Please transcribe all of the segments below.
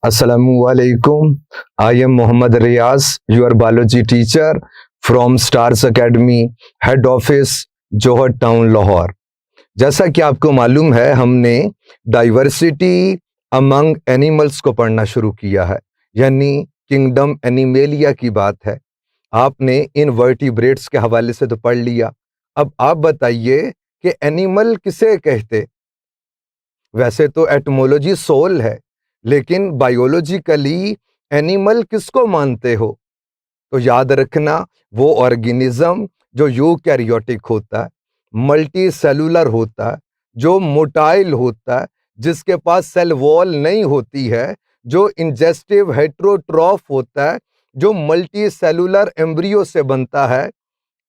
Assalamualaikum. I am Mohammad Riaz, your biology teacher from Stars Academy, head office, Johar town, Lahore. जैसा कि आपको मालूम है, हमने डाइवर्सिटी अमंग एनिमल्स को पढ़ना शुरू किया है, यानी किंगडम एनिमेलिया की बात है। आपने इन वर्टिब्रेट्स के हवाले से तो पढ़ लिया। अब आप बताइए कि एनिमल किसे कहते। वैसे तो एटमोलॉजी सोल है, लेकिन बायोलॉजिकली एनिमल किसको मानते हो? तो याद रखना, वो ऑर्गेनिज्म जो यूकैरियोटिक होता है, मल्टी सेलुलर होता है, जो मोटाइल होता है, जिसके पास सेल वॉल नहीं होती है, जो इंजेस्टिव हेट्रोट्रॉफ होता है, जो मल्टी सेलुलर एम्ब्रियो से बनता है,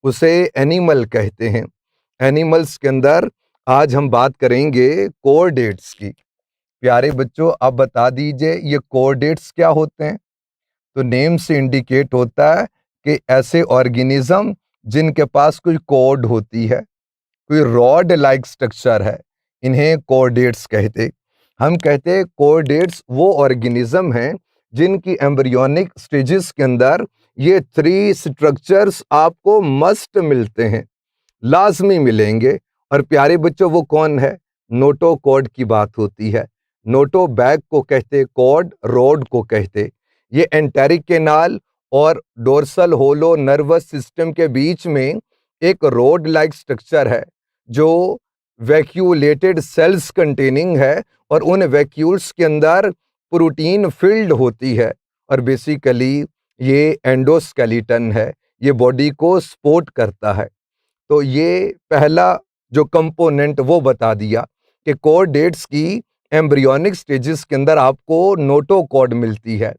उसे एनिमल कहते हैं। एनिमल्स के अंदर आज हम बात करेंगे कोऑर्डेट्स की। प्यारे बच्चों, आप बता दीजिए ये कोऑर्डेट्स क्या होते हैं? तो नेम से इंडिकेट होता है कि ऐसे ऑर्गेनिज्म जिनके पास कोई कोड होती है, कोई रॉड लाइक स्ट्रक्चर है, इन्हें कोऑर्डेट्स कहते। हम कहते हैं कोऑर्डेट्स वो ऑर्गेनिज्म हैं जिनकी एम्ब्रियोनिक स्टेजेस के अंदर ये 3 स्ट्रक्चर्स आपको मस्ट मिलते हैं, लाजमी मिलेंगे। और प्यारे बच्चों, वो कौन है? नोटोकॉर्ड की बात होती है। नोटो बैग को कहते, कॉर्ड रोड को कहते। ये एंटेरिक केनाल और डोर्सल होलो नर्वस सिस्टम के बीच में एक रोड लाइक स्ट्रक्चर है, जो वैक्यूलेटेड सेल्स कंटेनिंग है, और उन वैक्यूल्स के अंदर प्रोटीन फिल्ड होती है। और बेसिकली ये एंडोस्केलेटन है, ये बॉडी को सपोर्ट करता है। तो ये पहला जो कंपोनेंट वो बता दिया कि कोऑर्डेट्स की एम्ब्रियोनिक स्टेजेस के अंदर आपको नोटोकॉर्ड मिलती है।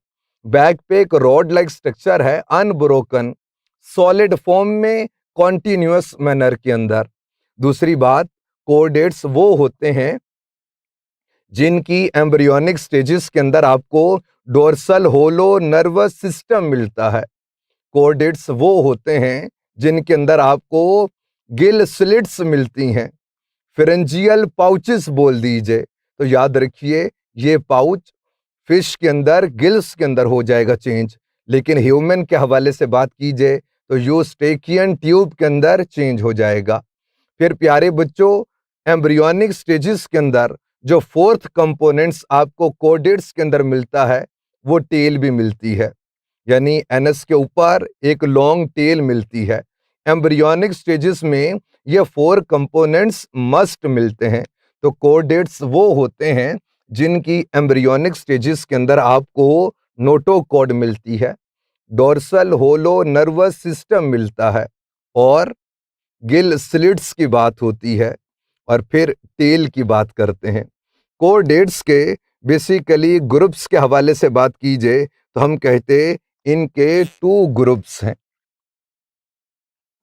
बैक पे एक रॉड लाइक स्ट्रक्चर है, अनब्रोकन, सॉलिड फॉर्म में, कॉन्टिन्यूअस मैनर के अंदर। दूसरी बात, कोऑर्डेट्स वो होते हैं जिनकी एम्ब्रियोनिक स्टेजेस के अंदर आपको डोर्सल होलो नर्वस सिस्टम मिलता है। कोऑर्डेट्स वो होते हैं जिनके अंदर आपको गिल स्लिट्स मिलती हैं, फेरेंजियल पाउचेस बोल दीजिए। तो याद रखिए, ये पाउच फिश के अंदर गिल्स के अंदर हो जाएगा चेंज, लेकिन ह्यूमन के हवाले से बात कीजिए तो यूस्टेकियन ट्यूब के अंदर चेंज हो जाएगा। फिर प्यारे बच्चों, एम्ब्रियोनिक स्टेजेस के अंदर जो 4th कंपोनेंट्स आपको कोऑर्डेट्स के अंदर मिलता है, वो टेल भी मिलती है, यानी एनस के ऊपर एक लॉन्ग टेल मिलती है। एम्ब्रियोनिक स्टेजेस में ये 4 कंपोनेंट्स मस्ट मिलते हैं। तो कोऑर्डेट्स वो होते हैं जिनकी एम्ब्रियोनिक स्टेजेस के अंदर आपको नोटोकॉर्ड मिलती है, डोर्सल होलो नर्वस सिस्टम मिलता है, और गिल स्लिट्स की बात होती है, और फिर टेल की बात करते हैं। कोऑर्डेट्स के बेसिकली ग्रुप्स के हवाले से बात कीजिए तो हम कहते इनके 2 ग्रुप्स हैं।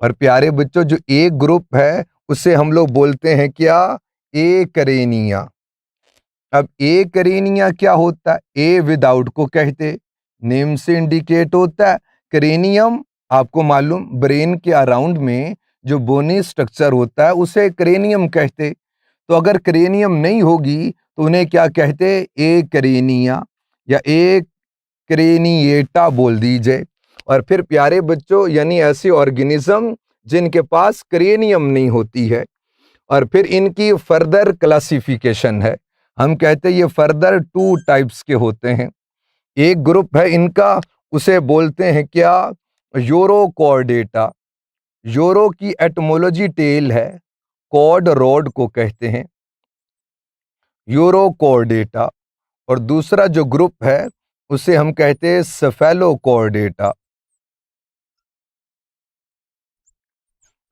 और प्यारे बच्चों, जो एक ग्रुप है उसे हम लोग बोलते हैं क्या? ए करेनिया। अब ए करेनिया क्या होता है? ए विदाउट को कहते, नेम से इंडिकेट होता है। करेनियम आपको मालूम, ब्रेन के अराउंड में जो बोनी स्ट्रक्चर होता है उसे करेनियम कहते। तो अगर करेनियम नहीं होगी तो उन्हें क्या कहते? ए करेनिया या ए क्रेनिएटा बोल दीजिए। और फिर प्यारे बच्चों, यानी ऐसे ऑर्गेनिज्म जिनके पास क्रेनियम नहीं होती है। और फिर इनकी फर्दर क्लासिफिकेशन है, हम कहते हैं ये फर्दर 2 टाइप्स के होते हैं। एक ग्रुप है इनका, उसे बोलते हैं क्या? यूरोकॉर्डेटा। यूरो की एटमोलॉजी टेल है, कॉर्ड रॉड को कहते हैं, यूरोकॉर्डेटा। और दूसरा जो ग्रुप है उसे हम कहते हैं सेफेलोकॉर्डेटा।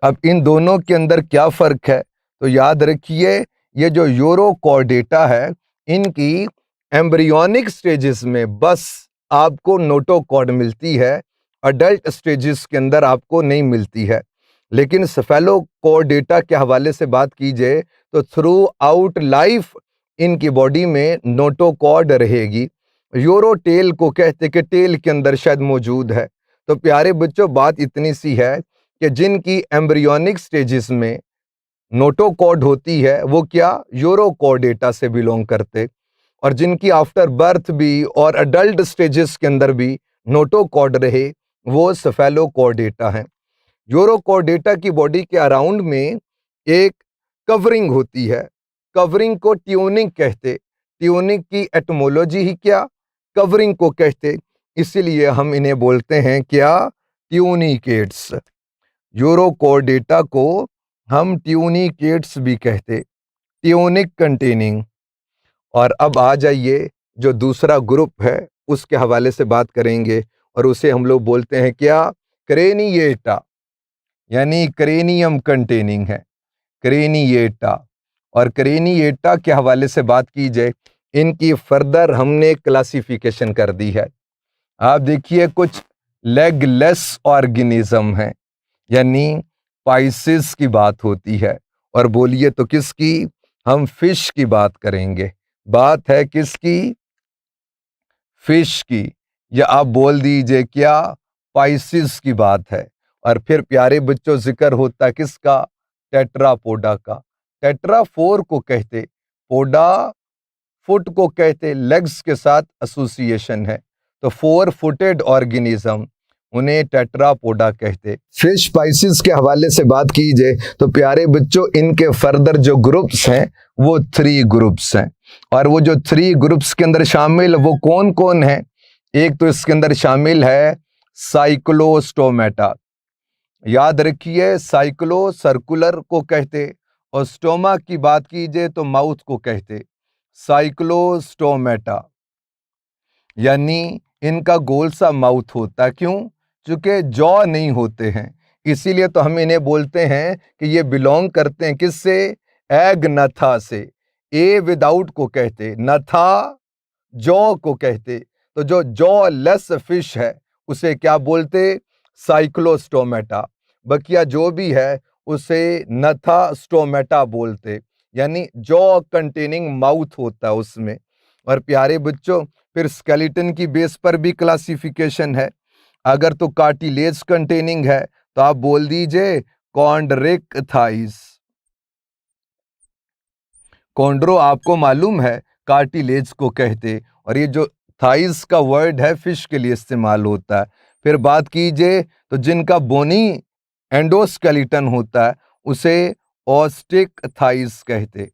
अब इन दोनों के अंदर क्या फर्क है? तो याद रखिए, ये जो यूरोकॉर्डेटा है, इनकी एम्ब्रियोनिक स्टेजेस में बस आपको नोटोकॉर्ड मिलती है, अडल्ट स्टेजेस के अंदर आपको नहीं मिलती है। लेकिन सेफेलोकॉर्डेटा के हवाले से बात कीजिए तो थ्रू आउट लाइफ इनकी बॉडी में नोटोकॉर्ड रहेगी। यूरोटेल को कहते कि टेल के अंदर शायद मौजूद है। तो प्यारे बच्चों, बात इतनी सी है कि जिनकी एम्ब्रियोनिक स्टेजेस में नोटोकॉर्ड होती है वो क्या? यूरोकॉर्डेटा से बिलोंग करते। और जिनकी आफ्टर बर्थ भी और अडल्ट स्टेजेस के अंदर भी नोटोकॉर्ड रहे, वो सेफेलोकॉर्डेटा हैं। यूरोकॉर्डेटा की बॉडी के अराउंड में एक कवरिंग होती है, कवरिंग को ट्यूनिंग कहते। ट्यूनिंग की एटमोलॉजी ही क्या, कवरिंग को कहते, इसीलिए हम इन्हें बोलते हैं क्या, ट्यूनिकेट्स। यूरोकॉर्डेटा को हम ट्यूनिकेट्स भी कहते, ट्यूनिक कंटेनिंग। और अब आ जाइए, जो दूसरा ग्रुप है उसके हवाले से बात करेंगे, और उसे हम लोग बोलते हैं क्या, क्रेनिएटा, यानी क्रेनियम कंटेनिंग है, क्रेनिएटा। और क्रेनिएटा के हवाले से बात की जाए, इनकी फर्दर हमने क्लासिफिकेशन कर दी है। आप देखिए, कुछ लेगलेस ऑर्गेनिज्म है, यानी पाइसिस की बात होती है। और बोलिए तो किसकी, हम फिश की बात करेंगे। बात है किसकी, फिश की, या आप बोल दीजिए क्या, पाइसिस की बात है। और फिर प्यारे बच्चों जिक्र होता है किसका, टेट्रापोडा का। टेट्राफोर को कहते, पोडा फुट को कहते, लेग्स के साथ एसोसिएशन है, तो 4 फुटेड ऑर्गेनिज्म, उन्हें टेट्रापोडा कहते। फिश स्पाइसिस के हवाले से बात की जाए तो प्यारे बच्चों, इनके फर्दर जो ग्रुप्स हैं वो 3 ग्रुप्स हैं। और वो जो 3 ग्रुप्स के अंदर शामिल, वो कौन कौन है, एक तो इसके अंदर शामिल है साइक्लोस्टोमेटा। याद रखिए, साइक्लो सर्कुलर को कहते, और स्टोमा की बात कीजिए तो माउथ को कहते, साइक्लोस्टोमेटा। यानी इनका गोल सा माउथ होता है, क्यों, चूंकि जॉ नहीं होते हैं, इसीलिए तो हम इन्हें बोलते हैं कि ये बिलोंग करते हैं किससे, एगनथा से। ए विदाउट को कहते, नथा जॉ को कहते। तो जो जॉ लेस फिश है उसे क्या बोलते, साइक्लोस्टोमेटा। बकिया जो भी है उसे नथा स्टोमेटा बोलते, यानी जॉ कंटेनिंग माउथ होता है उसमें। और प्यारे बच्चों, फिर स्केलेटन की बेस पर भी क्लासिफिकेशन है। अगर तो कार्टिलेज कंटेनिंग है तो आप बोल दीजिए कॉन्ड्रिक थाइस। कॉन्ड्रो आपको मालूम है कार्टिलेज को कहते, और ये जो थाइस का वर्ड है फिश के लिए इस्तेमाल होता है। फिर बात कीजिए तो जिनका बोनी एंडोस्केलेटन होता है उसे ऑस्टिक थाइस कहते।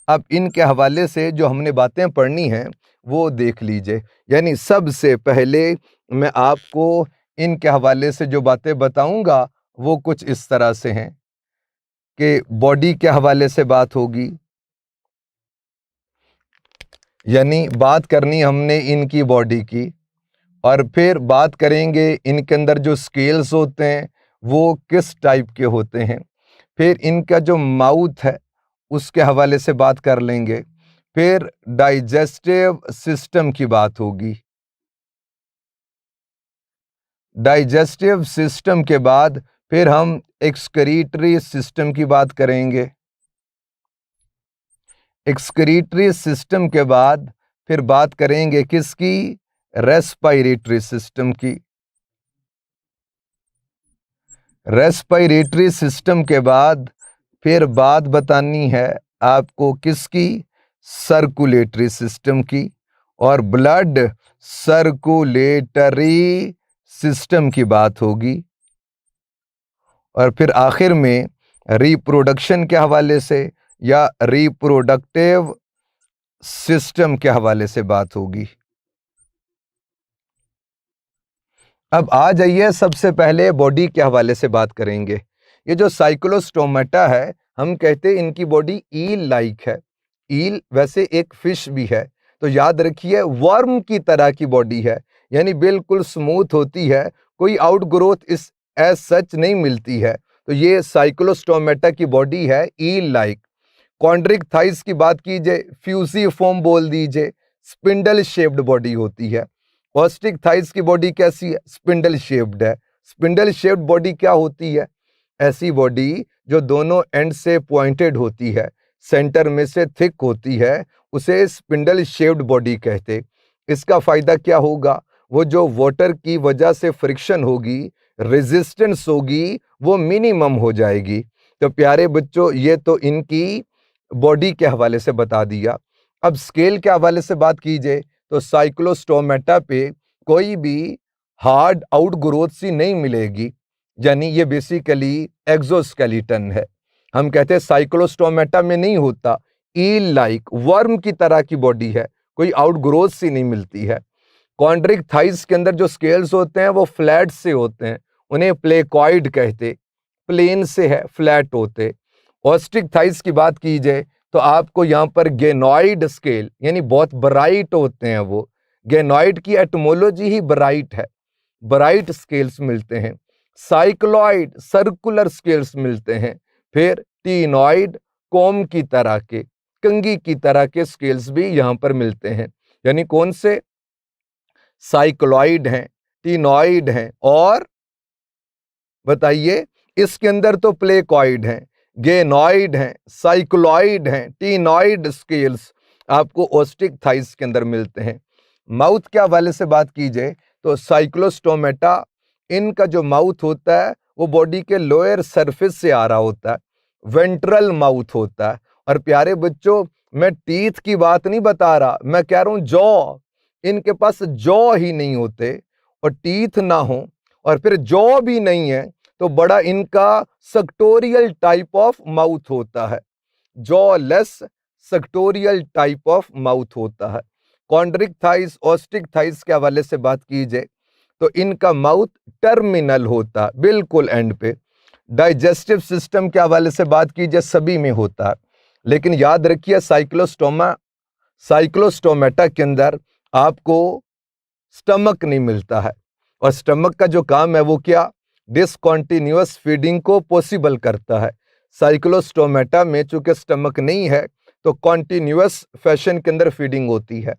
अब इनके हवाले से जो हमने बातें पढ़नी हैं वो देख लीजिए। यानी सबसे पहले मैं आपको इनके हवाले से जो बातें बताऊंगा वो कुछ इस तरह से हैं कि बॉडी के हवाले से बात होगी, यानी बात करनी हमने इनकी बॉडी की। और फिर बात करेंगे इनके अंदर जो स्केल्स होते हैं वो किस टाइप के होते हैं। फिर इनका जो माउथ है उसके हवाले से बात कर लेंगे। फिर डाइजेस्टिव सिस्टम की बात होगी। डाइजेस्टिव सिस्टम के बाद फिर हम एक्सक्रीटरी सिस्टम की बात करेंगे। एक्सक्रीटरी सिस्टम के बाद फिर बात करेंगे किसकी, रेस्पिरेटरी सिस्टम की। रेस्पिरेटरी सिस्टम के बाद फिर बात बतानी है आपको किसकी, सर्कुलेटरी सिस्टम की। और ब्लड सर्कुलेटरी सिस्टम की बात होगी। और फिर आखिर में रिप्रोडक्शन के हवाले से या रिप्रोडक्टिव सिस्टम के हवाले से बात होगी। अब आ जाइए, सबसे पहले बॉडी के हवाले से बात करेंगे। ये जो साइक्लोस्टोमेटा है, हम कहते हैं इनकी बॉडी ईल लाइक है। ईल वैसे एक फिश भी है, तो याद रखिए वर्म की तरह की बॉडी है, यानी बिल्कुल स्मूथ होती है, कोई आउटग्रोथ इस एज सच नहीं मिलती है। तो ये साइक्लोस्टोमेटा की बॉडी है ईल लाइक। कॉन्ड्रिक थाइस की बात कीजिए, फ्यूसिफॉर्म बोल दीजिए, स्पिंडल शेप्ड बॉडी होती है। ऑस्टिक थाइस की बॉडी कैसी है, स्पिंडल शेप्ड है। स्पिंडल शेप्ड बॉडी क्या होती है, ऐसी बॉडी जो दोनों एंड से पॉइंटेड होती है, सेंटर में से थिक होती है, उसे स्पिंडल शेप्ड बॉडी कहते। इसका फायदा क्या होगा, वो जो वाटर की वजह से फ्रिक्शन होगी, रेजिस्टेंस होगी, वो मिनिमम हो जाएगी। तो प्यारे बच्चों, ये तो इनकी बॉडी के हवाले से बता दिया। अब स्केल के हवाले से बात की जाए तो साइक्लोस्टोमेटा पे कोई भी हार्ड आउट ग्रोथ सी नहीं मिलेगी, यानी ये बेसिकली एक्सोस्केलेटन है। हम कहते हैं साइक्लोस्टोमेटा में नहीं होता, ईल लाइक वर्म की तरह की बॉडी है, कोई आउट ग्रोथ सी नहीं मिलती है। कॉन्ड्रिक थाइस के अंदर जो स्केल्स होते हैं वो फ्लैट से होते हैं, उन्हें प्लेकॉइड कहते, प्लेन से है, फ्लैट होते। ऑस्टिक थाइस की बात की जाए तो आपको यहाँ पर गेनॉइड स्केल यानी बहुत ब्राइट होते हैं वो, गेनॉइड की एटमोलॉजी ही ब्राइट है, ब्राइट स्केल्स मिलते हैं। साइक्लॉइड सर्कुलर स्केल्स मिलते हैं। फिर टीनॉइड कोम की तरह के, कंघी की तरह के स्केल्स भी यहाँ पर मिलते हैं। यानी कौन से? साइक्लॉइड हैं, टीनॉइड हैं और बताइए इसके अंदर तो प्लेकॉइड हैं, गेनॉइड हैं, साइक्लॉइड हैं, टीनॉइड स्केल्स आपको ऑस्टिक थाइस के अंदर मिलते हैं। माउथ के हवाले से बात की जाए तो साइक्लोस्टोमेटा, इनका जो माउथ होता है वो बॉडी के लोअर सरफेस से आ रहा होता है, वेंट्रल माउथ होता है। और प्यारे बच्चों, मैं टीथ की बात नहीं बता रहा, मैं कह रहा हूं जॉ, इनके पास जॉ ही नहीं होते, और टीथ ना हो और फिर जॉ भी नहीं है तो बड़ा इनका सक्टोरियल टाइप ऑफ माउथ होता है, jaw less सक्टोरियल type of mouth होता है। कॉन्ड्रिक थाइस, ऑस्टिक थाइस के हवाले से बात की जाए तो इनका माउथ टर्मिनल होता है, बिल्कुल एंड पे। डाइजेस्टिव सिस्टम के हवाले से बात की जाए सभी में होता है, लेकिन याद रखिए साइक्लोस्टोमेटा के अंदर आपको स्टमक नहीं मिलता है, और स्टमक का जो काम है वो क्या? डिसकॉन्टिन्यूअस फीडिंग को पॉसिबल करता है। साइक्लोस्टोमेटा में चूंकि स्टमक नहीं है तो कॉन्टिन्यूअस फैशन के अंदर फीडिंग होती है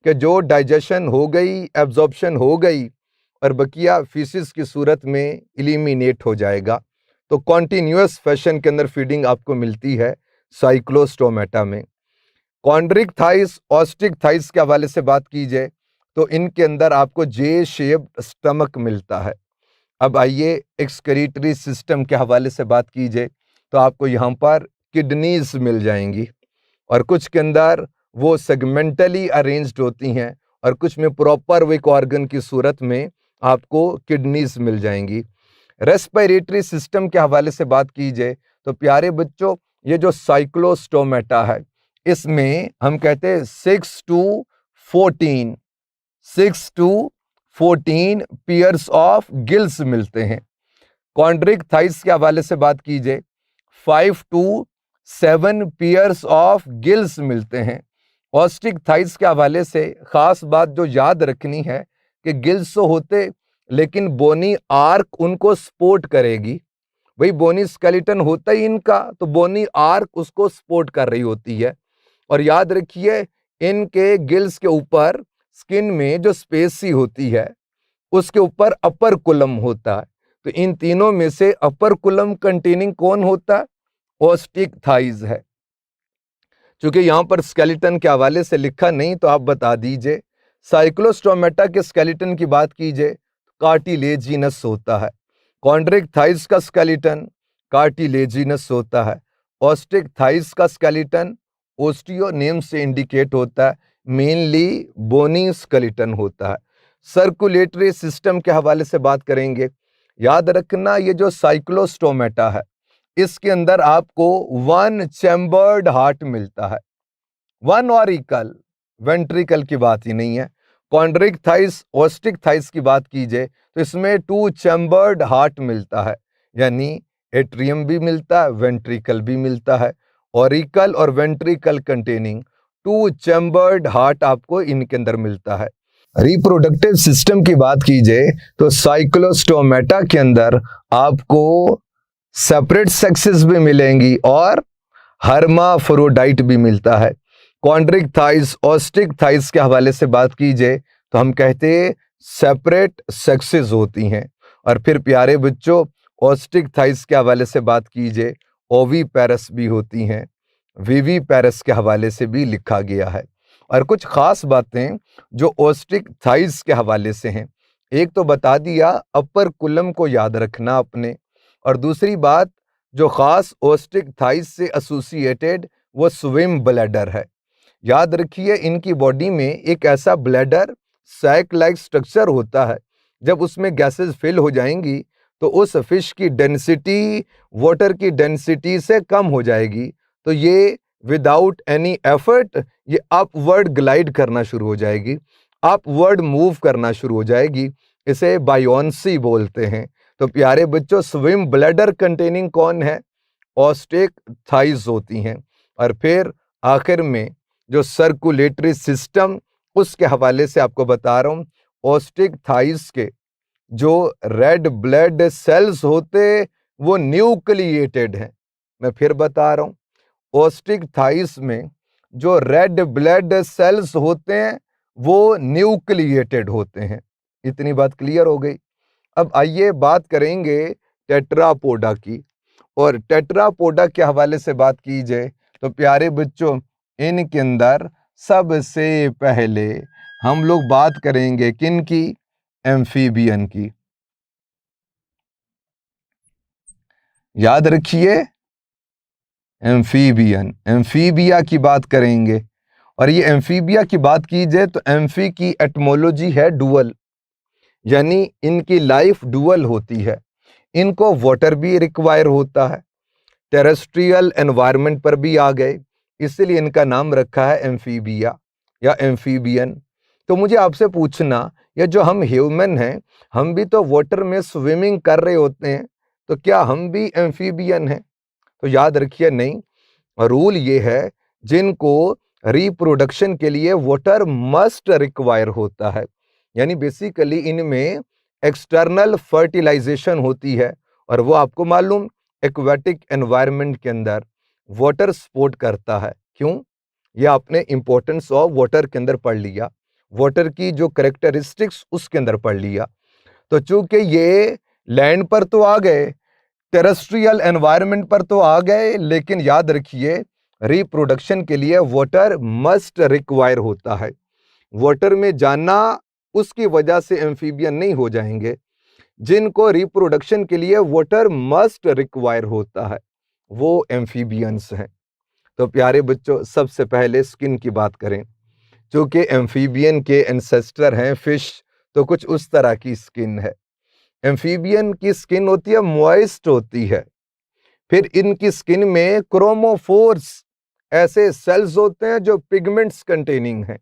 कि जो डाइजेशन हो गई, एब्जॉर्प्शन हो गई और बकिया फीसिस की सूरत में इलिमिनेट हो जाएगा। तो कॉन्टिन्यूअस फैशन के अंदर फीडिंग आपको मिलती है साइक्लोस्टोमेटा में। कॉन्ड्रिक थाइस, ऑस्टिक थाइस के हवाले से बात की जाए तो इनके अंदर आपको जे शेप्ड स्टमक मिलता है। अब आइए एक्सक्रीटरी सिस्टम के हवाले से बात की जाए तो आपको यहाँ पर किडनीज मिल जाएंगी, और कुछ के अंदर वो सेगमेंटली अरेंज्ड होती हैं और कुछ में प्रॉपर एक ऑर्गन की सूरत में आपको किडनीज मिल जाएंगी। रेस्पिरेटरी सिस्टम के हवाले से बात की जाए तो प्यारे बच्चों, ये जो साइक्लोस्टोमेटा है इसमें हम कहते हैं 6 to 14 पेयर्स ऑफ गिल्स मिलते हैं। कॉन्ड्रिक थाइस के हवाले से बात की जाए 5 to 7 पेयर्स ऑफ गिल्स मिलते हैं। ऑस्टिक थाइस के हवाले से खास बात जो याद रखनी है कि गिल्स तो होते लेकिन बोनी आर्क उनको सपोर्ट करेगी। वही बोनी स्केलेटन होता ही इनका, तो बोनी आर्क उसको सपोर्ट कर रही होती है। और याद रखिए इनके गिल्स के ऊपर स्किन में जो स्पेस सी होती है उसके ऊपर अपर कुलम होता है। तो इन तीनों में से अपर कुलम कंटेनिंग कौन होता है? ऑस्टिक थाइस है। क्योंकि यहां पर स्केलेटन के हवाले से लिखा नहीं तो आप बता दीजिए। साइक्लोस्टोमेटा के स्केलेटन की बात कीजिए, कार्टिलेजिनस होता है। कॉन्ड्रिक थाइस का स्केलेटन कार्टिलेजिनस होता है। ऑस्टिक थाइस का स्केलेटन ओस्टियो नेम से इंडिकेट होता है, मेनली बोनी स्केलेटन होता है। सर्कुलेटरी सिस्टम के हवाले से बात करेंगे। याद रखना ये जो साइक्लोस्टोमेटा है इसके अंदर आपको 1 चैम्बर्ड हार्ट मिलता है, 1 ऑरिकल, वेंट्रिकल की बात ही नहीं है। कॉन्ड्रिक थाइस, ऑस्टिक थाइस की बात कीजिए तो इसमें 2 चैम्बर्ड हार्ट मिलता है, यानी एट्रियम भी मिलता है, वेंट्रिकल भी मिलता है। ऑरिकल और वेंट्रिकल कंटेनिंग 2 चैम्बर्ड हार्ट आपको इनके अंदर मिलता है। रिप्रोडक्टिव सिस्टम की बात कीजिए तो साइक्लोस्टोमेटा के अंदर आपको सेपरेट सेक्सेस भी मिलेंगी और हर्माफ्रोडाइट भी मिलता है। कॉन्ड्रिक थाइस, ऑस्टिक थाइस के हवाले से बात कीजिए तो हम कहते हैं सेपरेट सेक्सेस होती हैं। और फिर प्यारे बच्चों, ऑस्टिक थाइस के हवाले से बात कीजिए ओवी पैरस भी होती हैं, वीवी पैरस के हवाले से भी लिखा गया है। और कुछ खास बातें जो ऑस्टिक थाइस के हवाले से हैं, एक तो बता दिया अपर कुलम को याद रखना अपने, और दूसरी बात जो खास ऑस्टिक थाइस से एसोसिएटेड वो स्विम ब्लैडर है, याद रखिए, इनकी बॉडी में एक ऐसा ब्लैडर सैक लाइक स्ट्रक्चर होता है। जब उसमें गैसेस फिल हो जाएंगी तो उस फिश की डेंसिटी वाटर की डेंसिटी से कम हो जाएगी, तो ये विदाउट एनी एफर्ट ये अपवर्ड ग्लाइड करना शुरू हो जाएगी, अपवर्ड मूव करना शुरू हो जाएगी। इसे बायोन्सी बोलते हैं। तो प्यारे बच्चों, स्विम ब्लैडर कंटेनिंग कौन है? ऑस्टिक थाइज होती हैं। और फिर आखिर में जो सर्कुलेटरी सिस्टम, उसके हवाले से आपको बता रहा हूं, ऑस्टिक थाइज के जो रेड ब्लड सेल्स होते वो न्यूक्लिएटेड हैं। मैं फिर बता रहा हूं, ऑस्टिक थाइस में जो रेड ब्लड सेल्स होते हैं वो न्यूक्लिएटेड होते हैं। इतनी बात क्लियर हो गई। अब आइए बात करेंगे टेट्रापोडा की। और टेट्रापोडा के हवाले से बात की जाए तो प्यारे बच्चों, इनके अंदर सबसे पहले हम लोग बात करेंगे किन की? एम्फीबियन की। याद रखिए, एम्फीबियन, एम्फीबिया की बात करेंगे। और ये एम्फीबिया की बात की जाए तो एम्फी की एटमोलॉजी है डुअल, यानी इनकी लाइफ डुअल होती है। इनको वाटर भी रिक्वायर होता है, टेरेस्ट्रियल एनवायरनमेंट पर भी आ गए, इसलिए इनका नाम रखा है एम्फीबिया या एम्फीबियन। तो मुझे आपसे पूछना, ये जो हम ह्यूमन हैं, हम भी तो वाटर में स्विमिंग कर रहे होते हैं, तो क्या हम भी एम्फीबियन हैं? तो याद रखिए, नहीं। रूल ये है, जिनको रिप्रोडक्शन के लिए वाटर मस्ट रिक्वायर होता है, यानी बेसिकली इनमें एक्सटर्नल फर्टिलाइजेशन होती है। और वो आपको मालूम, एक्वेटिक एनवायरनमेंट के अंदर वाटर सपोर्ट करता है। क्यों? ये आपने इंपॉर्टेंस ऑफ वाटर के अंदर पढ़ लिया, वाटर की जो करेक्टरिस्टिक्स उसके अंदर पढ़ लिया। तो चूंकि ये लैंड पर तो आ गए, टेरेस्ट्रियल एनवायरनमेंट पर तो आ गए, लेकिन याद रखिए, रिप्रोडक्शन के लिए वाटर मस्ट रिक्वायर होता है। वाटर में जाना उसकी वजह से एम्फीबियन नहीं हो जाएंगे। जिनको रिप्रोडक्शन के लिए वाटर मस्ट रिक्वायर होता है वो एम्फीबियंस हैं। तो प्यारे बच्चों, सबसे पहले स्किन की बात करें। चूंकि एम्फीबियन के एंसेस्टर हैं फिश, तो कुछ उस तरह की स्किन है। एम्फीबियन की स्किन होती है मॉइस्ट होती है। फिर इनकी स्किन में क्रोमोफोर्स ऐसे सेल्स होते हैं जो पिगमेंट्स कंटेनिंग हैं।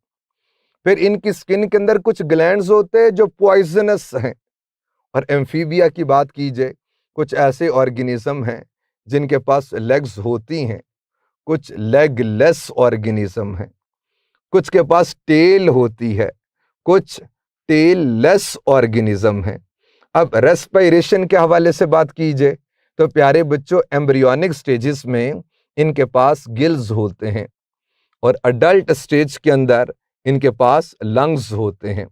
फिर इनकी स्किन के अंदर कुछ ग्लैंड्स होते हैं जो पॉइजनस हैं। और एम्फीबिया की बात की जाए, कुछ ऐसे ऑर्गेनिज्म हैं जिनके पास लेग्स होती हैं, कुछ लेगलेस ऑर्गेनिज्म हैं, कुछ के पास टेल होती है, कुछ टेल लेस ऑर्गेनिज्म हैं। अब रेस्पिरेशन के हवाले से बात की जाए तो प्यारे बच्चों, एम्ब्रियोनिक स्टेजेस में इनके पास गिल्स होते हैं और अडल्ट स्टेज के अंदर इनके पास लंग्स होते हैं।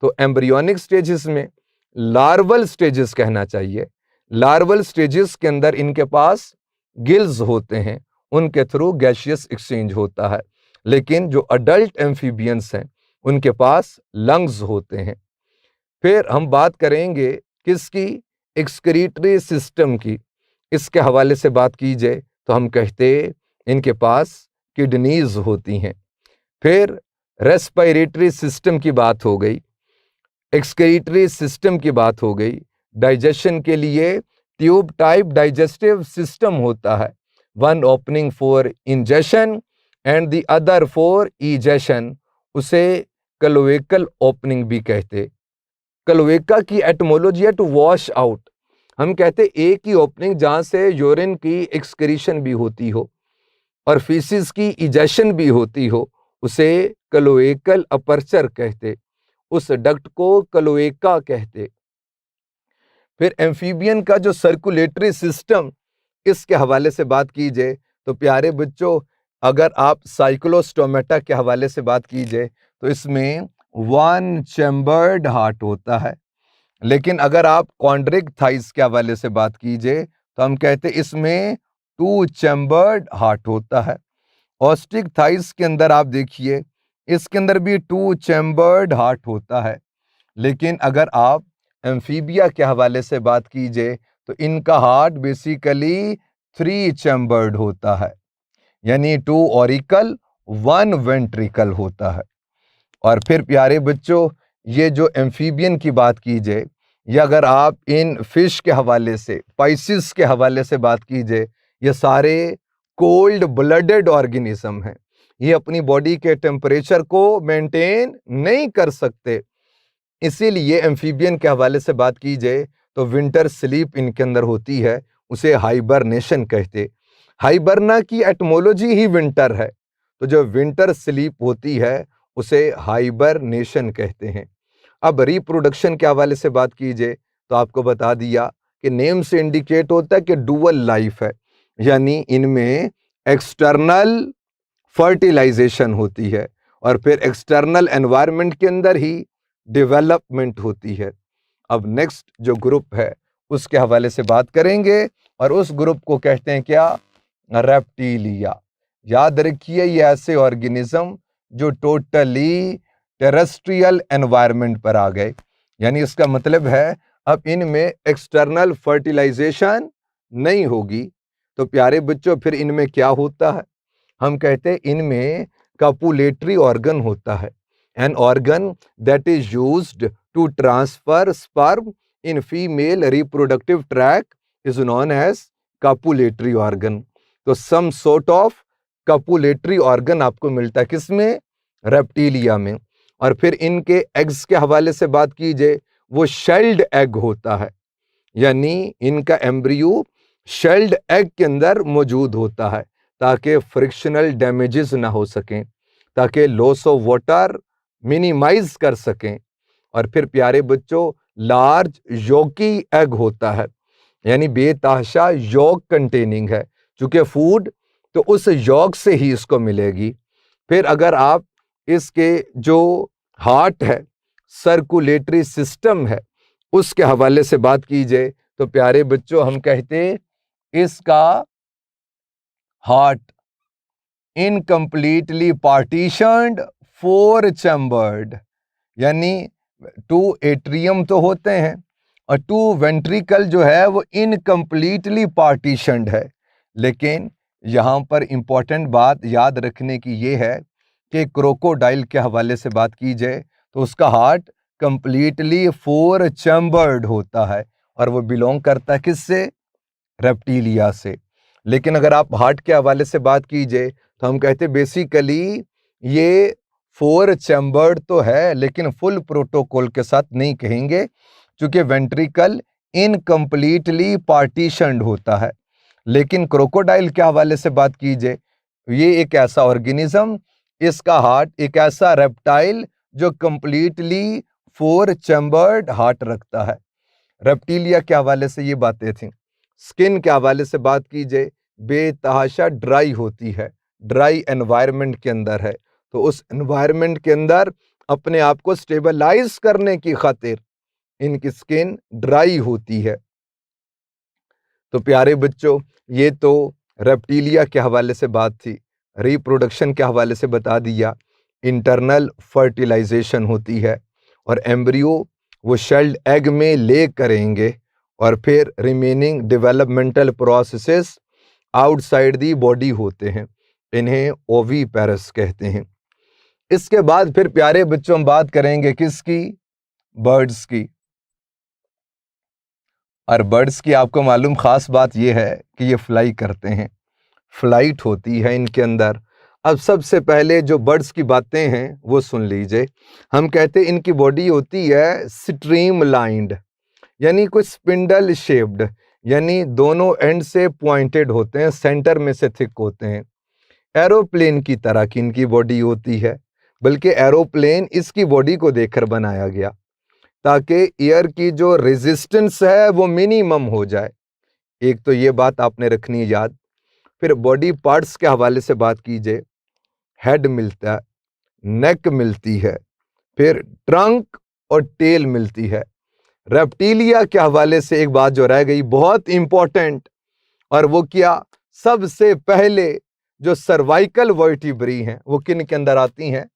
तो एम्ब्रियोनिक स्टेजेस में, लार्वल स्टेजेस कहना चाहिए, लार्वल स्टेजेस के अंदर इनके पास गिल्स होते हैं, उनके थ्रू गैसियस एक्सचेंज होता है। लेकिन जो अडल्ट एम्फीबियंस हैं उनके पास लंग्स होते हैं। फिर हम बात करेंगे किसकी? एक्सक्रीटरी सिस्टम की। इसके हवाले से बात की जाए तो हम कहते इनके पास किडनीज होती हैं। फिर रेस्पिरेटरी सिस्टम की बात हो गई, एक्सक्रीटरी सिस्टम की बात हो गई। डाइजेशन के लिए ट्यूब टाइप डाइजेस्टिव सिस्टम होता है, one opening for ingestion and the other for egestion. उसे क्लोएकल ओपनिंग भी कहते। क्लोएका की एटमोलॉजी है टू वॉश आउट। हम कहते एक ही ओपनिंग जहां से यूरिन की एक्सक्रीशन भी होती हो और फीसिस की इजेशन भी होती हो, उसे क्लोएकल अपर्चर कहते। उस डक्ट को क्लोएका कहते। फिर एम्फीबियन का जो सर्कुलेटरी सिस्टम, इसके हवाले से बात की जाए तो प्यारे बच्चों, अगर आप साइक्लोस्टोमेटा के हवाले से बात की जाए तो इसमें वन चैम्बर्ड हार्ट होता है। लेकिन अगर आप कॉन्ड्रिक थाइस के हवाले से बात कीजिए तो हम कहते इसमें टू चैम्बर्ड हार्ट होता है। ऑस्टिक थाइस के अंदर आप देखिए, इसके अंदर भी टू चैम्बर्ड हार्ट होता है। लेकिन अगर आप एम्फीबिया के हवाले से बात कीजिए तो इनका हार्ट बेसिकली थ्री चैम्बर्ड होता है, यानी टू ऑरिकल वन वेंट्रिकल होता है। और फिर प्यारे बच्चों, ये जो एम्फीबियन की बात कीजिए, या अगर आप इन फिश के हवाले से, पाइसिस के हवाले से बात कीजिए, ये सारे कोल्ड ब्लडेड ऑर्गेनिज्म हैं। ये अपनी बॉडी के टेम्परेचर को मेंटेन नहीं कर सकते। इसीलिए एम्फीबियन के हवाले से बात की जाए तो विंटर स्लीप इनके अंदर होती है, उसे हाइबरनेशन कहते। हाइबरना की एटमोलॉजी ही विंटर है, तो जो विंटर स्लीप होती है उसे हाइबरनेशन कहते हैं। अब रिप्रोडक्शन के हवाले से बात कीजिए तो आपको बता दिया कि नेम से इंडिकेट होता है कि डुअल लाइफ है, यानी इनमें एक्सटर्नल फर्टिलाइजेशन होती है और फिर एक्सटर्नल एनवायरनमेंट के अंदर ही डेवलपमेंट होती है। अब नेक्स्ट जो ग्रुप है उसके हवाले से बात करेंगे और उस ग्रुप को कहते हैं क्या? रेप्टिलिया। याद रखिए, ये ऐसे ऑर्गेनिज्म जो टोटली टेरेस्ट्रियल एनवायरनमेंट पर आ गए, यानी इसका मतलब है अब इनमें एक्सटर्नल फर्टिलाइजेशन नहीं होगी। तो प्यारे बच्चों, फिर इनमें क्या होता है? हम कहते हैं इनमें कपुलेटरी ऑर्गन होता है, an organ that is used to transfer sperm in female reproductive tract is known as copulatory organ. तो some sort of copulatory organ आपको मिलता है किसमें? रेप्टिलिया में। और फिर इनके एग्स के हवाले से बात कीजिए, वो शेल्ड एग होता है, यानी इनका एम्ब्रियो शेल्ड एग के अंदर मौजूद होता है ताकि फ्रिक्शनल डैमेजेस ना हो सकें, ताकि लॉस ऑफ वाटर मिनिमाइज कर सकें। और फिर प्यारे बच्चों, लार्ज योकी एग होता है, यानी बेतहाशा यॉक कंटेनिंग है, चूंकि फूड तो उस यॉक से ही इसको मिलेगी। फिर अगर आप इसके जो हार्ट है, सर्कुलेटरी सिस्टम है, उसके हवाले से बात कीजिए तो प्यारे बच्चों हम कहते इसका हार्ट इनकम्प्लीटली पार्टीशन्ड 4 चैम्बर्ड, यानी 2 एट्रियम तो होते हैं और 2 वेंट्रिकल जो है वो इनकम्प्लीटली पार्टीशन्ड है। लेकिन यहाँ पर इंपॉर्टेंट बात याद रखने की ये है कि क्रोकोडाइल के हवाले से बात की जाए तो उसका हार्ट कंप्लीटली 4 चैम्बर्ड होता है और वो बिलोंग करता है किससे? रेप्टिलिया से। लेकिन अगर आप हार्ट के हवाले से बात कीजिए तो हम कहते बेसिकली ये 4 चैम्बर्ड तो है, लेकिन फुल प्रोटोकॉल के साथ नहीं कहेंगे, क्योंकि वेंट्रिकल इनकम्प्लीटली पार्टीशन्ड होता है। लेकिन क्रोकोडाइल के हवाले से बात कीजिए, ये एक ऐसा ऑर्गेनिज्म, इसका हार्ट एक ऐसा रेप्टाइल जो कंप्लीटली 4 चैम्बर्ड हार्ट रखता है। रेप्टिलिया के हवाले से ये बातें थी। स्किन के हवाले से बात कीजिए, बेतहाशा ड्राई होती है, ड्राई एनवायरनमेंट के अंदर है, तो उस एनवायरनमेंट के अंदर अपने आप को स्टेबलाइज करने की खातिर इनकी स्किन ड्राई होती है। तो प्यारे बच्चों, ये तो रेप्टिलिया के हवाले से बात थी। रिप्रोडक्शन के हवाले से बता दिया, इंटरनल फर्टिलाइजेशन होती है और एम्ब्रियो वो शेल्ड एग में ले करेंगे और फिर remaining developmental processes outside the body होते हैं, इन्हें ओवीपेरस कहते हैं। इसके बाद फिर प्यारे बच्चों हम बात करेंगे किसकी? बर्ड्स की। और बर्ड्स की आपको मालूम खास बात यह है कि ये फ्लाई करते हैं, फ्लाइट होती है इनके अंदर। अब सबसे पहले जो बर्ड्स की बातें हैं वो सुन लीजिए। हम कहते हैं इनकी बॉडी होती है स्ट्रीमलाइंड, यानी कुछ स्पिंडल शेप्ड, यानी दोनों एंड से पॉइंटेड होते हैं, सेंटर में से थिक होते हैं। एरोप्लेन की तरह की इनकी बॉडी होती है, बल्कि एरोप्लेन इसकी बॉडी को देखकर बनाया गया ताकि एयर की जो रेजिस्टेंस है वो मिनिमम हो जाए। एक तो ये बात आपने रखनी है याद। फिर बॉडी पार्ट्स के हवाले से बात कीजिए, हेड मिलता है, नेक मिलती है, फिर ट्रंक और टेल मिलती है। रेप्टिलिया के हवाले से एक बात जो रह गई बहुत इंपॉर्टेंट, और वो क्या? सबसे पहले जो सर्वाइकल वर्टिब्री हैं वो किन के अंदर आती हैं?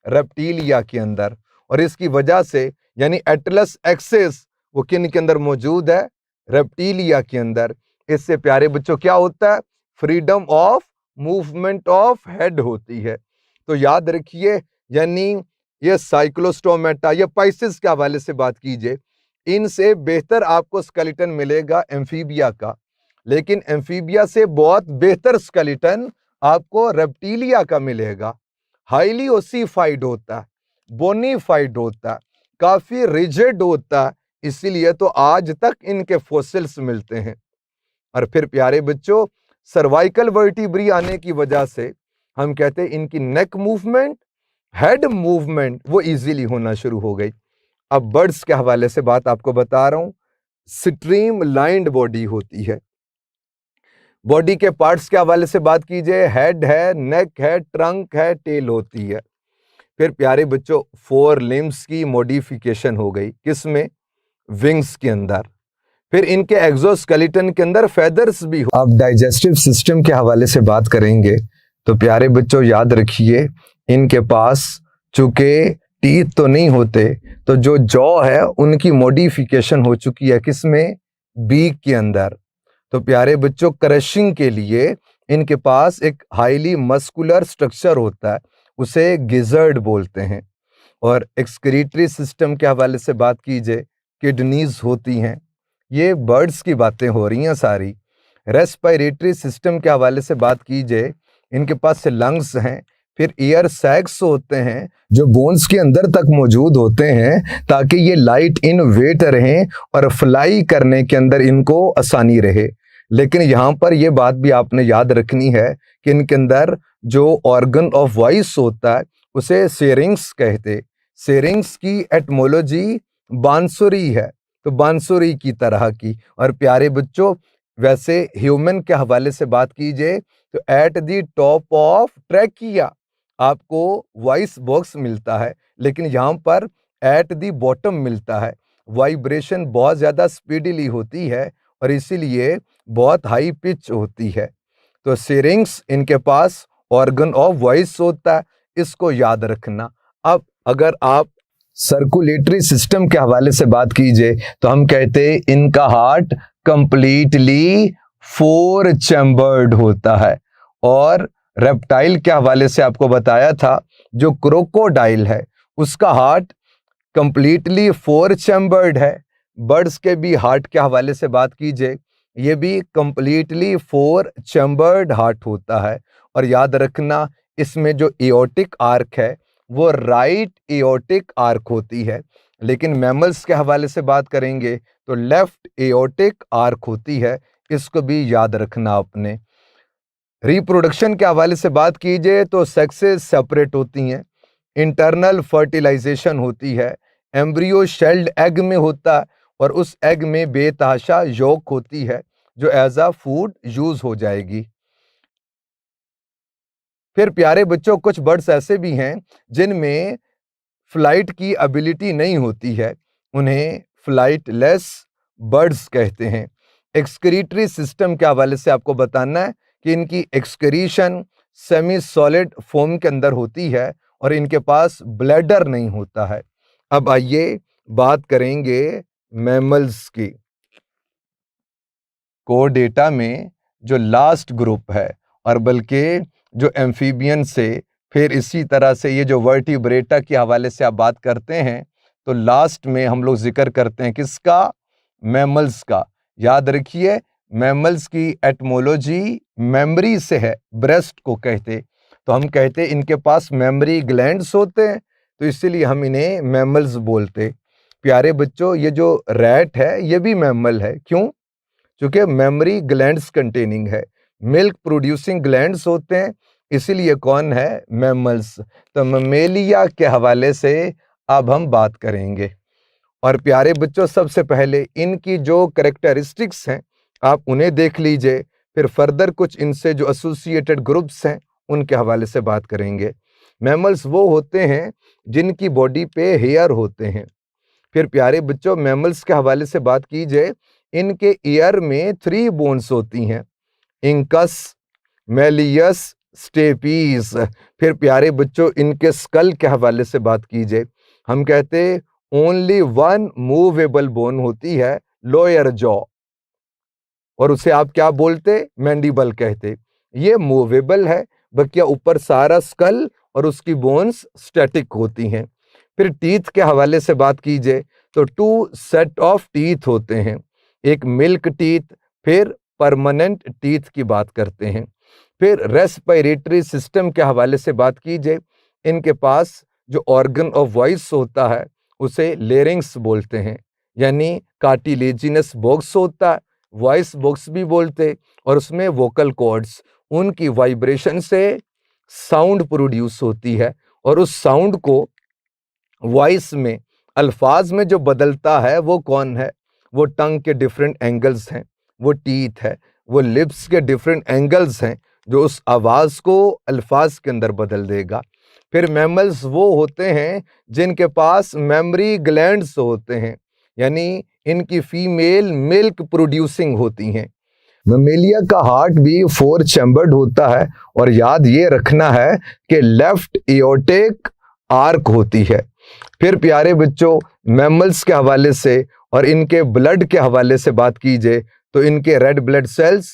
रेप्टिलिया के अंदर। और इसकी वजह से यानी एटलस एक्सिस वो किन के अंदर मौजूद है? रेप्टिलिया के अंदर। इससे प्यारे बच्चों क्या होता है? Freedom of movement of head होती है, तो याद रखिए, यानी ये साइक्लोस्टोमेटा या पाइसेस के हवाले से बात कीजिए, इनसे बेहतर आपको स्केलेटन मिलेगा एम्फीबिया का, लेकिन एम्फीबिया से बहुत बेहतर स्केलेटन आपको रेप्टिलिया का मिलेगा। हाईली ओसिफाइड होता है, बोनीफाइड होता है, काफी रिजिड होता है, इसीलिए तो आज तक इनके फॉसिल्स मिलते हैं। और फिर प्यारे बच्चों, सर्वाइकल वर्टिब्री आने की वजह से हम कहते हैं इनकी नेक मूवमेंट, हेड मूवमेंट वो इजीली होना शुरू हो गई। अब बर्ड्स के हवाले से बात आपको बता रहा हूं, स्ट्रीम लाइंड बॉडी होती है। बॉडी के पार्ट्स के हवाले से बात कीजिए, हेड है, नेक है, ट्रंक है, टेल होती है। फिर प्यारे बच्चों, 4 लिम्स की मॉडिफिकेशन हो गई, किसमें? विंग्स के अंदर। फिर इनके एक्सोस्केलेटन के अंदर फेदर्स भी हो। अब डाइजेस्टिव सिस्टम के हवाले से बात करेंगे तो प्यारे बच्चों याद रखिए, इनके पास चूंकि टीथ तो नहीं होते, तो जो जॉ है उनकी मॉडिफिकेशन हो चुकी है, किसमें? बीक के अंदर। तो प्यारे बच्चों, क्रशिंग के लिए इनके पास एक हाईली मस्कुलर स्ट्रक्चर होता है, उसे गिजर्ड बोलते हैं। और एक्सक्रीटरी सिस्टम के हवाले से बात कीजिए, किडनीज होती हैं। ये बर्ड्स की बातें हो रही हैं सारी। रेस्पिरेटरी सिस्टम के हवाले से बात कीजिए, इनके पास लंग्स हैं। फिर ईयर सैक्स होते हैं जो बोन्स के अंदर तक मौजूद होते हैं, ताकि ये लाइट इन वेट रहें और फ्लाई करने के अंदर इनको आसानी रहे। लेकिन यहाँ पर यह बात भी आपने याद रखनी है कि इनके अंदर जो ऑर्गन ऑफ वॉइस होता है उसे सेरिंग्स कहते। सेरिंग्स की एटमोलॉजी बांसुरी है, तो बांसुरी की तरह की। और प्यारे बच्चों, वैसे ह्यूमन के हवाले से बात कीजिए तो at the top of trachea आपको वॉइस बॉक्स मिलता है, लेकिन यहाँ पर एट द बॉटम मिलता है। वाइब्रेशन बहुत ज़्यादा स्पीडीली होती है और इसीलिए बहुत हाई पिच होती है। तो सिरिंग्स इनके पास ऑर्गन ऑफ वॉइस होता है, इसको याद रखना। अब अगर आप सर्कुलेटरी सिस्टम के हवाले से बात कीजिए तो हम कहते हैं इनका हार्ट कंप्लीटली 4 चैम्बर्ड होता है। और रेप्टाइल के हवाले से आपको बताया था, जो क्रोकोडाइल है उसका हार्ट कंप्लीटली 4 चैम्बर्ड है। बर्ड्स के भी हार्ट के हवाले से बात कीजिए, ये भी कंप्लीटली 4 चैम्बर्ड हार्ट होता है। और याद रखना, इसमें जो एओर्टिक आर्क है वो राइट एओर्टिक आर्क होती है, लेकिन मैमल्स के हवाले से बात करेंगे तो लेफ्ट एओर्टिक आर्क होती है, इसको भी याद रखना आपने। रिप्रोडक्शन के हवाले से बात कीजिए तो सेक्सेस सेपरेट होती हैं, इंटरनल फर्टिलाइजेशन होती है, एम्ब्रियो शेल्ड एग में होता है और उस एग में बेतहाशा यॉक होती है जो एज अ फूड यूज हो जाएगी। फिर प्यारे बच्चों, कुछ बर्ड्स ऐसे भी हैं जिनमें फ्लाइट की एबिलिटी नहीं होती है, उन्हें फ्लाइटलेस बर्ड्स कहते हैं। एक्सक्रीटरी सिस्टम के हवाले से आपको बताना है कि इनकी एक्सक्रीशन सेमी सॉलिड फॉर्म के अंदर होती है और इनके पास ब्लैडर नहीं होता है। अब आइए बात करेंगे मैमल्स की। कोर डेटा में जो लास्ट ग्रुप है, और बल्कि जो एम्फीबियन से फिर इसी तरह से ये जो वर्टिब्रेटा के हवाले से आप बात करते हैं, तो लास्ट में हम लोग जिक्र करते हैं किसका? मैमल्स का। याद रखिए, मैमल्स की एटमोलॉजी मेमरी से है, ब्रेस्ट को कहते। तो हम कहते इनके पास मेमरी ग्लैंड्स होते हैं, तो इसीलिए हम इन्हें मैमल्स बोलते। प्यारे बच्चों, ये जो रैट है ये भी मैमल है। क्यों? क्योंकि मेमरी ग्लैंड्स कंटेनिंग है, मिल्क प्रोड्यूसिंग ग्लैंड्स होते हैं, इसीलिए कौन है? मैमल्स। तो ममेलिया के हवाले से अब हम बात करेंगे। और प्यारे बच्चों, सबसे पहले इनकी जो कैरेक्टरिस्टिक्स हैं आप उन्हें देख लीजिए, फिर फर्दर कुछ इनसे जो एसोसिएटेड ग्रुप्स हैं उनके हवाले से बात करेंगे। मैमल्स वो होते हैं जिनकी बॉडी पे हेयर होते हैं। फिर प्यारे बच्चों, मैमल्स के हवाले से बात कीजिए, इनके ईयर में 3 बोन्स होती हैं, इंकस, मेलियस, स्टेपीज। फिर प्यारे बच्चों, इनके स्कल के हवाले से बात कीजिए, हम कहते ओनली 1 मूवेबल बोन होती है, लोअर जॉ, और उसे आप क्या बोलते? मैंडिबल कहते। ये मूवेबल है, बकिया ऊपर सारा स्कल और उसकी बोन्स स्टैटिक होती हैं। फिर टीथ के हवाले से बात कीजिए तो 2 सेट ऑफ टीथ होते हैं, एक मिल्क टीथ, फिर परमानेंट टीथ की बात करते हैं। फिर रेस्पिरेटरी सिस्टम के हवाले से बात कीजिए, इनके पास जो ऑर्गन ऑफ वॉइस होता है उसे लेरिंग्स बोलते हैं, यानी कार्टिलेजिनस बॉक्स होता है, वॉइस बॉक्स भी बोलते, और उसमें वोकल कॉर्ड्स, उनकी वाइब्रेशन से साउंड प्रोड्यूस होती है, और उस साउंड को वॉइस में, अल्फाज में जो बदलता है वो कौन है? वो टंग के डिफरेंट एंगल्स हैं, वो टीथ है, वो लिप्स के डिफरेंट एंगल्स हैं जो उस आवाज़ को अल्फाज के अंदर बदल देगा। फिर मैमल्स वो होते हैं जिनके पास मेमोरी ग्लैंड्स होते हैं, यानी इनकी फीमेल मिल्क प्रोड्यूसिंग होती हैं। ममेलिया का हार्ट भी 4 चैम्बर्ड होता है, और याद ये रखना है कि लेफ्ट एओर्टिक आर्क होती है। फिर प्यारे बच्चों, मैमल्स के हवाले से और इनके ब्लड के हवाले से बात कीजिए तो इनके red blood cells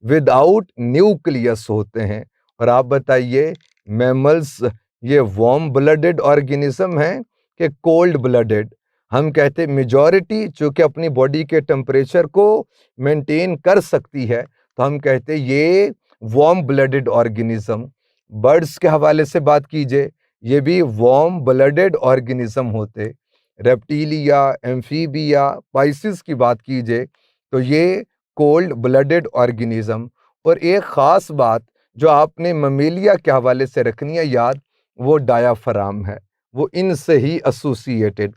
without nucleus होते हैं। और आप बताइए, मैमल्स ये वार्म ब्लडेड ऑर्गेनिज्म हैं कि कोल्ड ब्लडेड? हम कहते मेजॉरिटी जो कि अपनी बॉडी के टेम्परेचर को मेंटेन कर सकती है, तो हम कहते ये वार्म ब्लडेड ऑर्गेनिज्म। बर्ड्स के हवाले से बात कीजिए, ये भी वार्म ब्लडेड ऑर्गेनिज्म होते। रेप्टिलिया, एम्फीबिया, पाइसिस की बात कीजिए तो ये कोल्ड ब्लडेड ऑर्गेनिज्म। और एक ख़ास बात जो आपने ममेलिया के हवाले से रखनी है याद, वो डायाफ्राम है, वो इनसे ही एसोसिएटेड।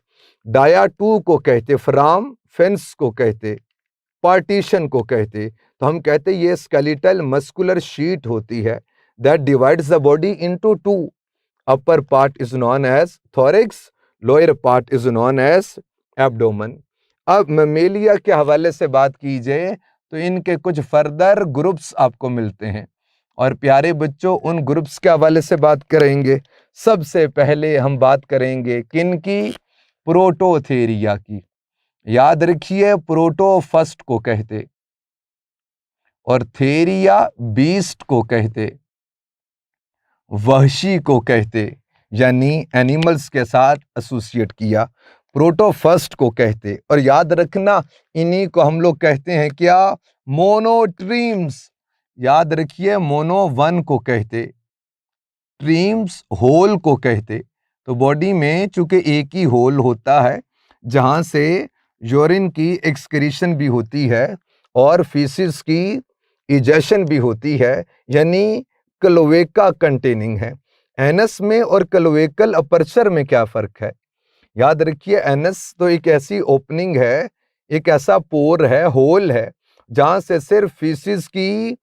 डाया 2 को कहते फ्राम, फेंस को कहते, पार्टीशन को कहते। तो हम कहते ये स्केलेटल मस्कुलर शीट होती है that divides the body into 2। Upper part is known as thorax, lower part is known as abdomen. अब ममेलिया के हवाले से बात की जाए तो इनके कुछ फर्दर ग्रुप्स आपको मिलते हैं, और प्यारे बच्चों उन ग्रुप्स के हवाले से बात करेंगे। सबसे पहले हम बात करेंगे किन की? प्रोटोथेरिया की। याद रखिए, प्रोटो फर्स्ट को कहते, और थेरिया बीस्ट को कहते, वहशी को कहते, यानी एनिमल्स के साथ एसोसिएट किया, प्रोटो फर्स्ट को कहते। और याद रखना, इन्हीं को हम लोग कहते हैं क्या? मोनोट्रीम्स। याद रखिए, मोनो 1 को कहते, ट्रीम्स होल को कहते। तो बॉडी में चूंकि एक ही होल होता है जहां से यूरिन की एक्सक्रीशन भी होती है और फीसिस की इजेशन भी होती है, यानी क्लोएका कंटेनिंग है। एनस में और क्लोएकल अपर्चर में क्या फर्क है? याद रखिए, एनस तो एक ऐसी ओपनिंग है, एक ऐसा पोर है, होल है, जहां से सिर्फ फीसिस की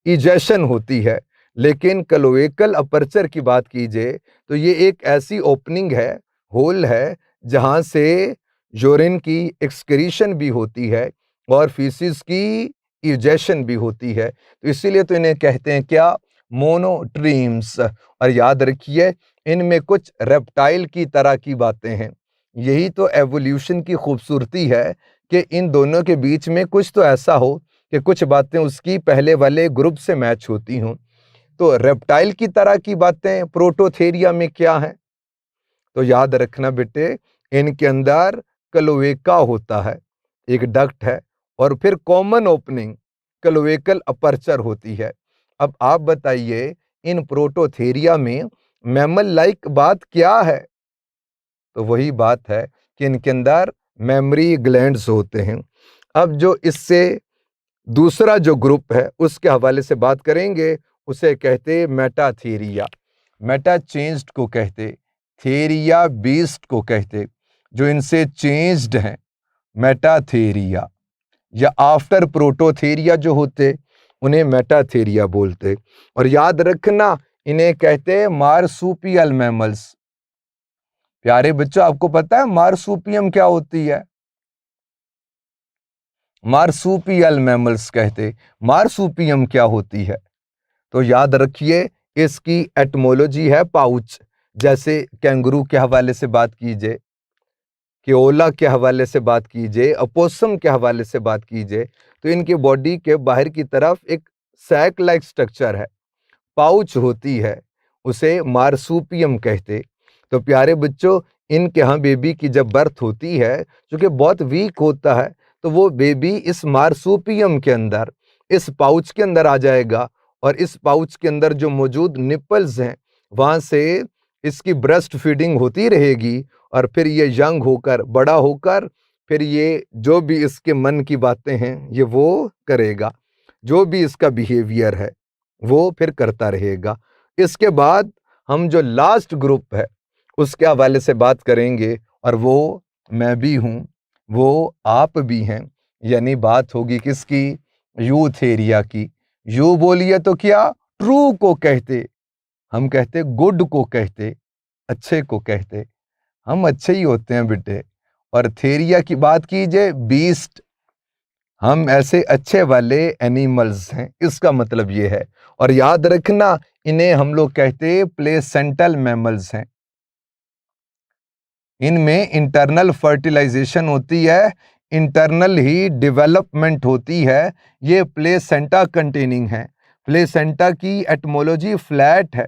इजेशन होती है। लेकिन क्लोएकल अपर्चर की बात कीजिए तो ये एक ऐसी ओपनिंग है, होल है, जहां से यूरिन की एक्सक्रीशन भी होती है और फीसिस की इजेशन भी होती है। तो इसीलिए तो इन्हें कहते हैं क्या? मोनोट्रीम्स। और याद रखिए, इनमें कुछ रेप्टाइल की तरह की बातें हैं। यही तो एवोल्यूशन की खूबसूरती है कि इन दोनों के बीच में कुछ तो ऐसा हो कि कुछ बातें उसकी पहले वाले ग्रुप से मैच होती हों। तो रेप्टाइल की तरह की बातें प्रोटोथेरिया में क्या है? तो याद रखना बेटे, इनके अंदर क्लोएका होता है, एक डक्ट है, और फिर कॉमन ओपनिंग क्लोएकल अपर्चर होती है। अब आप बताइए, इन प्रोटोथेरिया में मैमल लाइक बात क्या है? तो वही बात है कि इनके अंदर मेमोरी ग्लैंड्स होते हैं। अब जो इससे दूसरा जो ग्रुप है उसके हवाले से बात करेंगे, उसे कहते मेटाथेरिया। मेटा चेंज्ड को कहते, थेरिया बीस्ट को कहते। जो इनसे चेंज्ड हैं, मेटाथेरिया, या आफ्टर प्रोटोथेरिया जो होते उन्हें मेटाथेरिया बोलते। और याद रखना, इन्हें कहते मार्सुपियल मैमल्स। प्यारे बच्चों, आपको पता है मार्सुपियम क्या होती है? मार्सुपियल मैमल्स कहते। मार्सुपियम क्या होती है? तो याद रखिए, इसकी एटमोलॉजी है पाउच। जैसे कैंगरू के हवाले से बात कीजिए, केओला के हवाले से बात कीजिए, अपोसम के हवाले से बात कीजिए, तो इनके बॉडी के बाहर की तरफ एक सैक लाइक स्ट्रक्चर है, पाउच होती है उसे मार्सूपियम कहते। तो प्यारे बच्चों, इनके यहाँ बेबी की जब बर्थ होती है, क्योंकि बहुत वीक होता है, तो वो बेबी इस मार्सूपियम के अंदर, इस पाउच के अंदर आ जाएगा, और इस पाउच के अंदर जो मौजूद निपल्स हैं वहाँ से इसकी ब्रेस्ट फीडिंग होती रहेगी, और फिर ये यंग होकर, बड़ा होकर, फिर ये जो भी इसके मन की बातें हैं ये वो करेगा, जो भी इसका बिहेवियर है वो फिर करता रहेगा। इसके बाद हम जो लास्ट ग्रुप है उसके हवाले से बात करेंगे, और वो मैं भी हूँ, वो आप भी हैं। यानी बात होगी किसकी? यूथ एरिया की। यू बोलिए तो क्या? ट्रू को कहते, हम कहते गुड को कहते, अच्छे को कहते। हम अच्छे ही होते हैं बेटे। और थेरिया की बात कीजिए, बीस्ट, हम ऐसे अच्छे वाले एनिमल्स हैं, इसका मतलब ये है। और याद रखना, इन्हें हम लोग कहते प्लेसेंटल मैमल्स हैं। इनमें इंटरनल फर्टिलाइजेशन होती है, इंटरनल ही डेवलपमेंट होती है। ये प्लेसेंटा कंटेनिंग है। प्लेसेंटा की एटमोलॉजी फ्लैट है,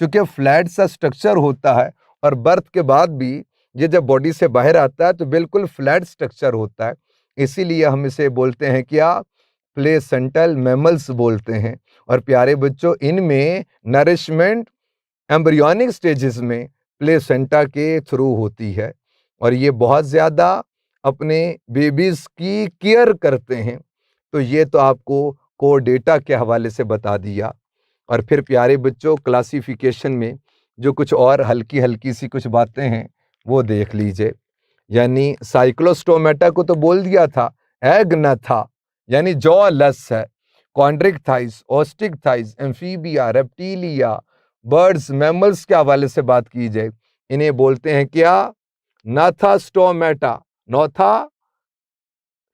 क्योंकि फ्लैट सा स्ट्रक्चर होता है, और बर्थ के बाद भी ये जब बॉडी से बाहर आता है तो बिल्कुल फ्लैट स्ट्रक्चर होता है। इसीलिए हम इसे बोलते हैं क्या? प्लेसेंटल मैमल्स बोलते हैं। और प्यारे बच्चों, इनमें नरिशमेंट एम्ब्रियोनिक स्टेजेस में प्लेसेंटा के थ्रू होती है, और ये बहुत ज़्यादा अपने बेबीज़ की केयर करते हैं। तो ये तो आपको कोर डेटा के हवाले से बता दिया। और फिर प्यारे बच्चों, क्लासिफिकेशन में जो कुछ और हल्की हल्की सी कुछ बातें हैं वो देख लीजिए। यानी साइक्लोस्टोमेटा को तो बोल दिया था, एग न था, यानी जॉ लेस है। Chondrichthyes, osteichthyes, amphibia, reptilia, birds, mammals के हवाले से बात की जाए, इन्हें बोलते हैं क्या? नाथास्टोमेटा। नौथा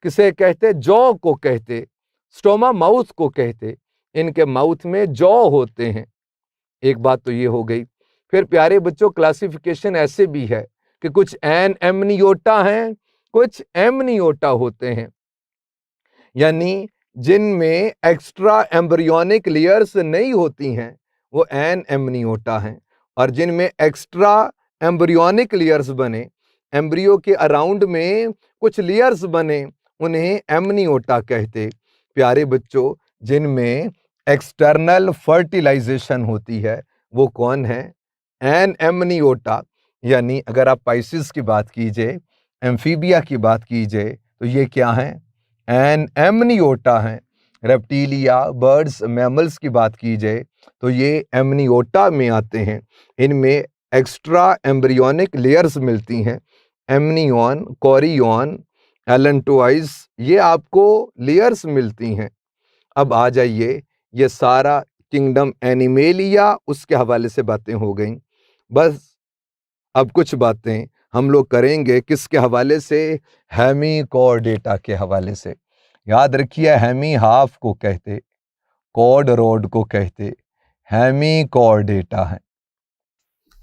किसे कहते? जॉ को कहते। स्टोमा माउथ को कहते। इनके माउथ में जॉ होते हैं। एक बात तो ये हो गई। फिर प्यारे बच्चों, क्लासिफिकेशन ऐसे भी है कि कुछ एन एमनियोटा हैं, कुछ एमनियोटा होते हैं, यानी जिनमें एक्स्ट्रा एम्ब्रियोनिक लेयर्स नहीं होती हैं वो एन एमनियोटा हैं। और जिनमें एक्स्ट्रा एम्ब्रियोनिक लेयर्स बने, एम्ब्रियो के अराउंड में कुछ लेयर्स बने, उन्हें एमनियोटा कहते। प्यारे बच्चों, जिनमें एक्सटर्नल फर्टिलाइजेशन होती है वो कौन है? An amniota. यानी अगर आप पाइसिस की बात कीजिए, एम्फीबिया की बात कीजिए, तो ये क्या हैं? एन एमनियोटा हैं। रेप्टिलिया, बर्ड्स, मैमल्स की बात की जाए तो ये एमनियोटा में आते हैं। इनमें एक्स्ट्रा एम्ब्रियोनिक लेयर्स मिलती हैं, एमनियन, कोरियन, एलेंटोइस, ये आपको लेयर्स मिलती हैं। अब आ जाइए, ये सारा किंगडम एनिमेलिया, उसके हवाले से बातें हो गई। बस अब कुछ बातें हम लोग करेंगे किसके हवाले से? हेमीकॉर्डेटा के हवाले से। याद रखिए, हेमी हाफ को कहते, कॉर्ड रोड को कहते, हेमीकॉर्डेटा है।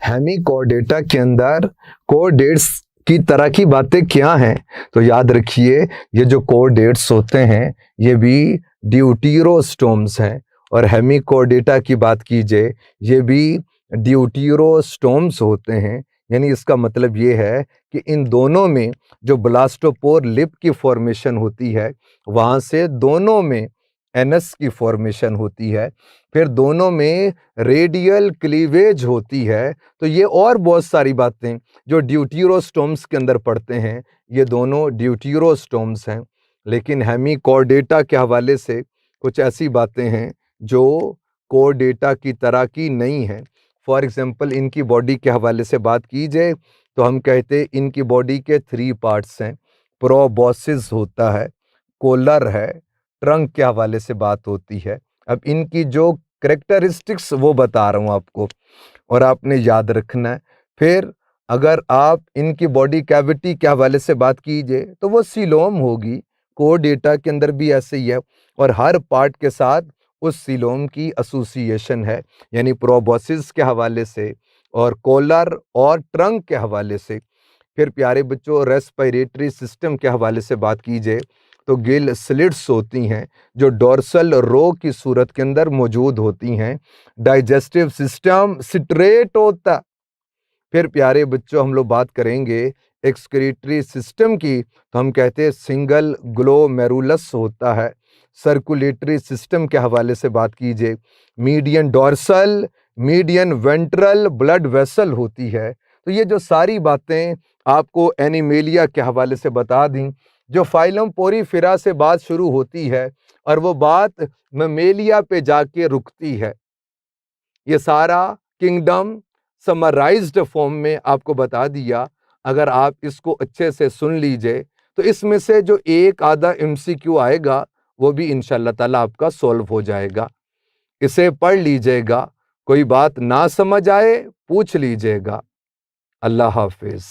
हेमीकॉर्डेटा के अंदर कॉर्डेट्स की तरह की बातें क्या हैं? तो याद रखिए, ये जो कॉर्डेट्स होते हैं ये भी ड्यूटीरोस्टोम्स हैं, और हेमीकॉर्डेटा की बात कीजिए ये भी ड्यूटीरोस्टोम्स होते हैं। यानी इसका मतलब ये है कि इन दोनों में जो ब्लास्टोपोर लिप की फॉर्मेशन होती है, वहाँ से दोनों में एनस की फॉर्मेशन होती है, फिर दोनों में रेडियल क्लीवेज होती है। तो ये और बहुत सारी बातें जो ड्यूटीरोस्टोम्स के अंदर पढ़ते हैं, ये दोनों ड्यूटीरोस्टोम्स हैं। लेकिन हेमीकॉर्डेटा के हवाले से कुछ ऐसी बातें हैं जो कॉर्डेटा की तरह की नहीं हैं। फॉर एग्जांपल, इनकी बॉडी के हवाले से बात की जाए तो हम कहते इनकी बॉडी के 3 पार्ट्स हैं। प्रोबॉसिस होता है, कोलर है, ट्रंक के हवाले से बात होती है। अब इनकी जो करेक्टरिस्टिक्स वो बता रहा हूँ आपको, और आपने याद रखना है। फिर अगर आप इनकी बॉडी कैविटी के हवाले से बात कीजिए तो वो सीलोम होगी। कोर्डेटा के अंदर भी ऐसे ही है, और हर पार्ट के साथ उस सीलोम की एसोसिएशन है। यानी प्रोबॉसिस के हवाले से और कोलर और ट्रंक के हवाले से। फिर प्यारे बच्चों, रेस्पिरेटरी सिस्टम के हवाले से बात कीजिए तो गिल स्लिट्स होती हैं जो डोर्सल रो की सूरत के अंदर मौजूद होती हैं। डाइजेस्टिव सिस्टम स्ट्रेट होता। फिर प्यारे बच्चों हम लोग बात करेंगे एक्सक्रीटरी सिस्टम की, तो हम कहते हैं सिंगल ग्लोमेरुलस होता है। सर्कुलेटरी सिस्टम के हवाले से बात कीजिए, median dorsal, median ventral blood vessel होती है। तो ये जो सारी बातें आपको एनिमेलिया के हवाले से बता दी, जो फाइलम पोरीफेरा से बात शुरू होती है और वो बात ममेलिया पे जाके रुकती है। ये सारा किंगडम समराइज्ड फॉर्म में आपको बता दिया। अगर आप इसको अच्छे से सुन लीजिए तो इसमें से जो एक आधा एमसीक्यू आएगा वो भी इंशाअल्लाह ताला आपका सॉल्व हो जाएगा। इसे पढ़ लीजिएगा, कोई बात ना समझ आए पूछ लीजिएगा। अल्लाह हाफिज।